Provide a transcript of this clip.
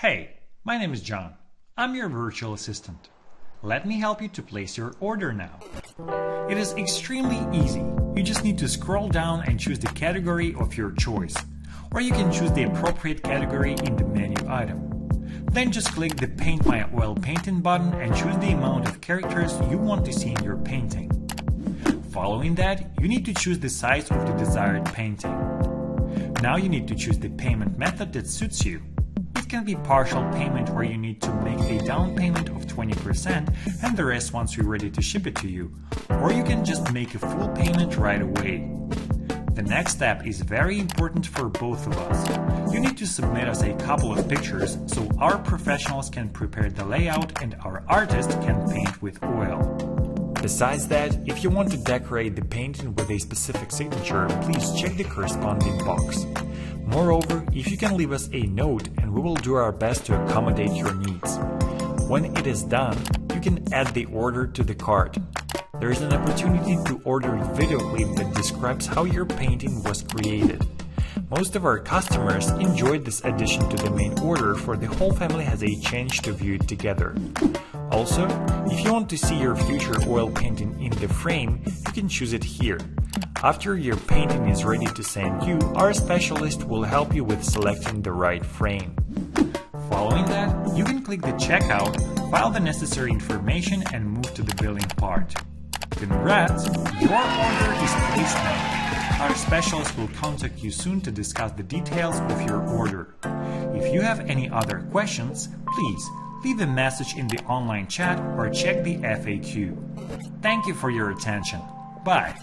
Hey, my name is John. I'm your virtual assistant. Let me help you to place your order now. It is extremely easy. You just need to scroll down and choose the category of your choice, or you can choose the appropriate category in the menu item. Then just click the Paint My Oil Painting button and choose the amount of characters you want to see in your painting. Following that, you need to choose the size of the desired painting. Now you need to choose the payment method that suits you. It can be partial payment where you need to make a down payment of 20% and the rest once we're ready to ship it to you, or you can just make a full payment right away. The next step is very important for both of us. You need to submit us a couple of pictures so our professionals can prepare the layout and our artist can paint with oil. Besides that, if you want to decorate the painting with a specific signature, please check the corresponding box. Moreover, if you can leave us a note and we will do our best to accommodate your needs. When it is done, you can add the order to the cart. There is an opportunity to order a video clip that describes how your painting was created. Most of our customers enjoyed this addition to the main order, for the whole family has a chance to view it together. Also, if you want to see your future oil painting in the frame, you can choose it here. After your painting is ready to send you, our specialist will help you with selecting the right frame. Following that, you can click the checkout, file the necessary information and move to the billing part. Congrats! Your order is placed now. Our specialist will contact you soon to discuss the details of your order. If you have any other questions, please leave a message in the online chat or check the FAQ. Thank you for your attention. Bye!